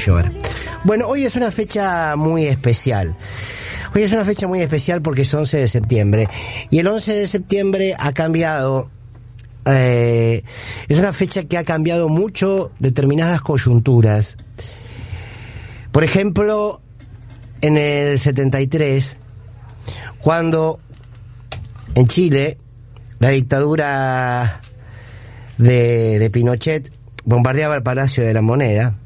llover. Bueno, hoy es una fecha muy especial. Hoy es una fecha muy especial porque es 11 de septiembre. Y el 11 de septiembre ha cambiado... es una fecha que ha cambiado mucho determinadas coyunturas. Por ejemplo, en el 73, cuando en Chile la dictadura de Pinochet bombardeaba el Palacio de la Moneda,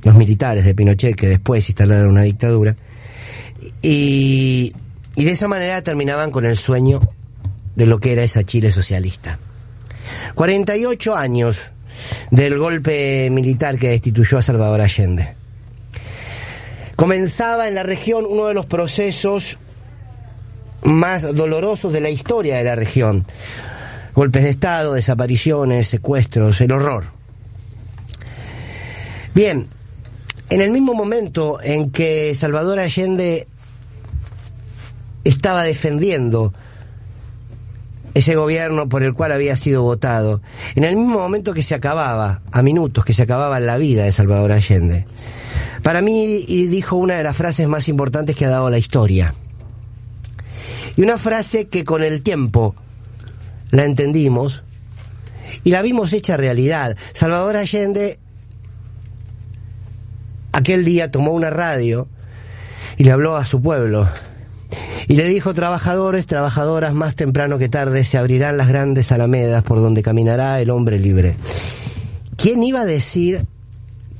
los militares de Pinochet que después instalaron una dictadura, y de esa manera terminaban con el sueño de lo que era esa Chile socialista. 48 años del golpe militar que destituyó a Salvador Allende. Comenzaba en la región uno de los procesos más dolorosos de la historia de la región. Golpes de Estado, desapariciones, secuestros, el horror. Bien, en el mismo momento en que Salvador Allende estaba defendiendo ese gobierno por el cual había sido votado, en el mismo momento que se acababa, a minutos que se acababa la vida de Salvador Allende, para mí dijo una de las frases más importantes que ha dado la historia. Y una frase que con el tiempo la entendimos y la vimos hecha realidad. Salvador Allende aquel día tomó una radio y le habló a su pueblo y le dijo: trabajadores, trabajadoras, más temprano que tarde se abrirán las grandes alamedas por donde caminará el hombre libre. ¿Quién iba a decir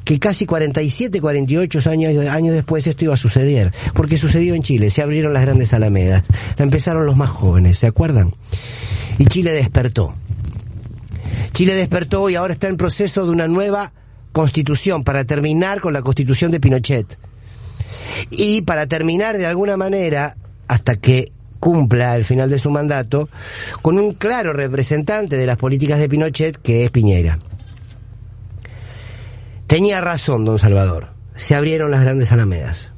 que casi 47, 48 años después esto iba a suceder? Porque sucedió en Chile, se abrieron las grandes alamedas, la empezaron los más jóvenes, ¿se acuerdan? Y Chile despertó. Chile despertó y ahora está en proceso de una nueva constitución para terminar con la constitución de Pinochet. Y para terminar de alguna manera, hasta que cumpla el final de su mandato, con un claro representante de las políticas de Pinochet, que es Piñera. Tenía razón don Salvador, se abrieron las grandes alamedas.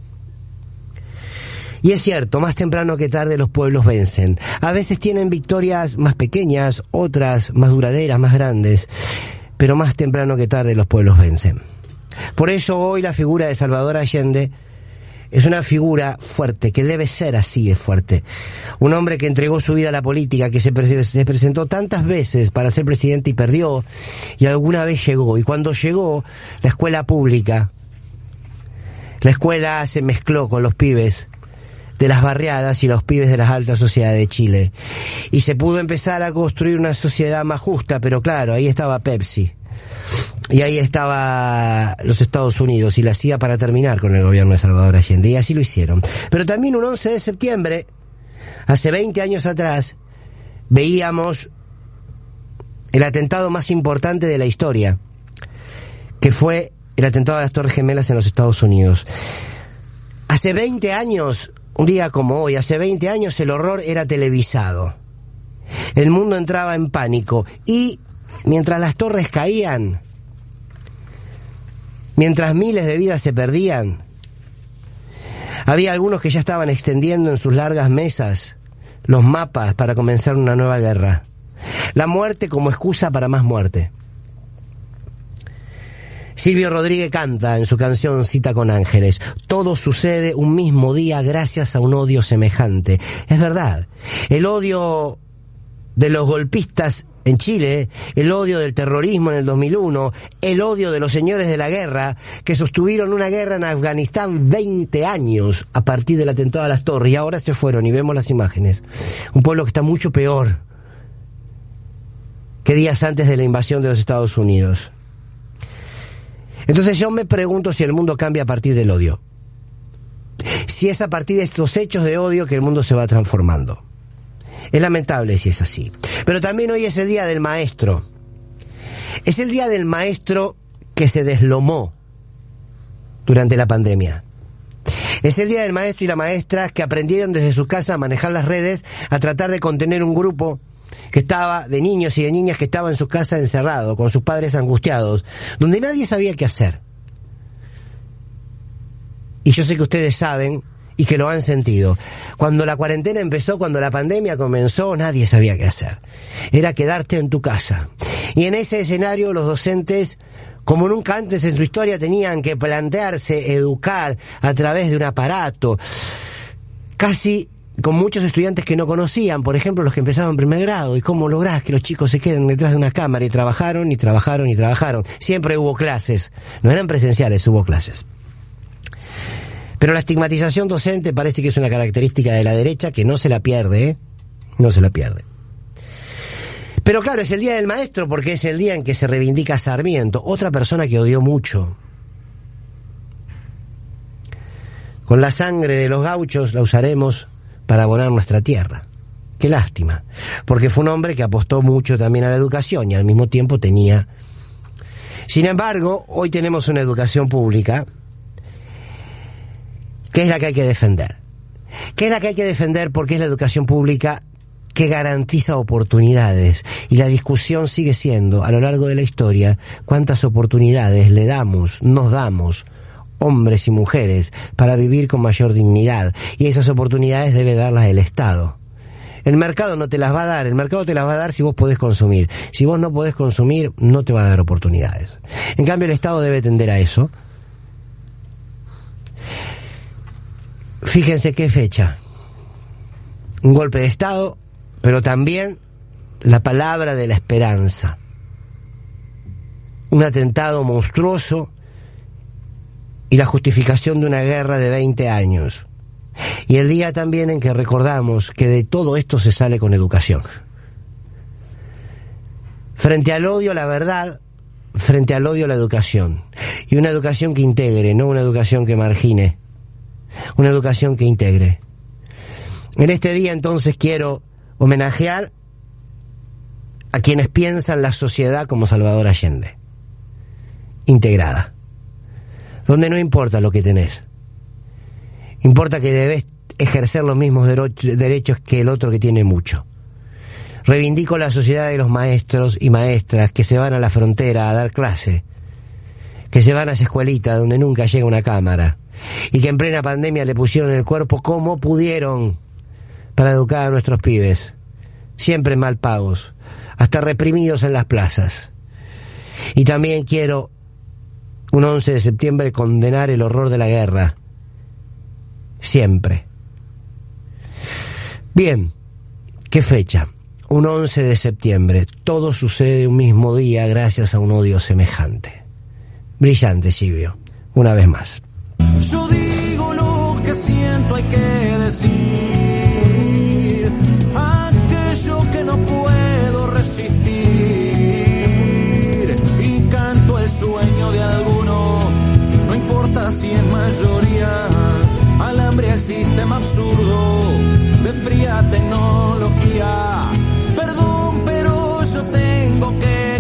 Y es cierto, más temprano que tarde los pueblos vencen. A veces tienen victorias más pequeñas, otras más duraderas, más grandes, pero más temprano que tarde los pueblos vencen. Por eso hoy la figura de Salvador Allende es una figura fuerte, que debe ser así de fuerte. Un hombre que entregó su vida a la política, que se presentó tantas veces para ser presidente y perdió, y alguna vez llegó. Y cuando llegó, la escuela pública, la escuela se mezcló con los pibes de las barriadas y los pibes de las altas sociedades de Chile. Y se pudo empezar a construir una sociedad más justa, pero claro, ahí estaba Pepsi. Y ahí estaba los Estados Unidos, y la hacía para terminar con el gobierno de Salvador Allende, y así lo hicieron. Pero también un 11 de septiembre, hace 20 años atrás, veíamos el atentado más importante de la historia, que fue el atentado a las Torres Gemelas en los Estados Unidos. Hace 20 años, un día como hoy, hace 20 años el horror era televisado. El mundo entraba en pánico, y mientras las torres caían, mientras miles de vidas se perdían, había algunos que ya estaban extendiendo en sus largas mesas los mapas para comenzar una nueva guerra. La muerte como excusa para más muerte. Silvio Rodríguez canta en su canción Cita con Ángeles: todo sucede un mismo día gracias a un odio semejante. Es verdad, el odio de los golpistas en Chile, el odio del terrorismo en el 2001, el odio de los señores de la guerra que sostuvieron una guerra en Afganistán 20 años a partir del atentado a las Torres, y ahora se fueron y vemos las imágenes. Un pueblo que está mucho peor que días antes de la invasión de los Estados Unidos. Entonces yo me pregunto si el mundo cambia a partir del odio. Si es a partir de estos hechos de odio que el mundo se va transformando. Es lamentable si es así. Pero también hoy es el día del maestro. Es el día del maestro que se deslomó durante la pandemia. Es el día del maestro y la maestra que aprendieron desde su casa a manejar las redes, a tratar de contener un grupo que estaba de niños y de niñas que estaban en su casa encerrado, con sus padres angustiados, donde nadie sabía qué hacer. Y yo sé que ustedes saben y que lo han sentido. Cuando la cuarentena empezó, cuando la pandemia comenzó, nadie sabía qué hacer. Era quedarte en tu casa. Y en ese escenario los docentes Como nunca antes en su historia tenían que plantearse educar a través de un aparato, casi con muchos estudiantes que no conocían, por ejemplo los que empezaban primer grado. ¿Y cómo lográs que los chicos se queden detrás de una cámara? Y trabajaron y trabajaron y trabajaron. Siempre hubo clases, no eran presenciales, hubo clases. Pero la estigmatización docente parece que es una característica de la derecha que no se la pierde, ¿eh? No se la pierde. Pero claro, es el día del maestro porque es el día en que se reivindica Sarmiento, otra persona que odió mucho. Con la sangre de los gauchos la usaremos para abonar nuestra tierra. Qué lástima, porque fue un hombre que apostó mucho también a la educación y al mismo tiempo tenía... Sin embargo, hoy tenemos una educación pública que es la que hay que defender. Que es la que hay que defender porque es la educación pública que garantiza oportunidades. Y la discusión sigue siendo, a lo largo de la historia, cuántas oportunidades le damos, nos damos, hombres y mujeres, para vivir con mayor dignidad. Y esas oportunidades debe darlas el Estado. El mercado no te las va a dar, el mercado te las va a dar si vos podés consumir. Si vos no podés consumir, no te va a dar oportunidades. En cambio, el Estado debe tender a eso. Fíjense qué fecha. Un golpe de Estado, pero también la palabra de la esperanza. Un atentado monstruoso y la justificación de una guerra de 20 años. Y el día también en que recordamos que de todo esto se sale con educación. Frente al odio, la verdad, frente al odio, la educación. Y una educación que integre, no una educación que margine. Una educación que integre. En este día entonces quiero homenajear a quienes piensan la sociedad como Salvador Allende. Integrada. Donde no importa lo que tenés. Importa que debes ejercer los mismos derechos que el otro que tiene mucho. Reivindico la sociedad de los maestros y maestras que se van a la frontera a dar clase, que se van a esa escuelita donde nunca llega una cámara, y que en plena pandemia le pusieron el cuerpo como pudieron para educar a nuestros pibes, siempre mal pagos, hasta reprimidos en las plazas. Y también quiero, un 11 de septiembre, condenar el horror de la guerra, siempre. Bien, ¿qué fecha? Un 11 de septiembre, todo sucede un mismo día gracias a un odio semejante. Brillante, Silvio, una vez más. Yo digo lo que siento, hay que decir aquello que no puedo resistir, y canto el sueño de alguno, no importa si es mayoría, al hambre al sistema absurdo de fría tecnología. Perdón, pero yo tengo que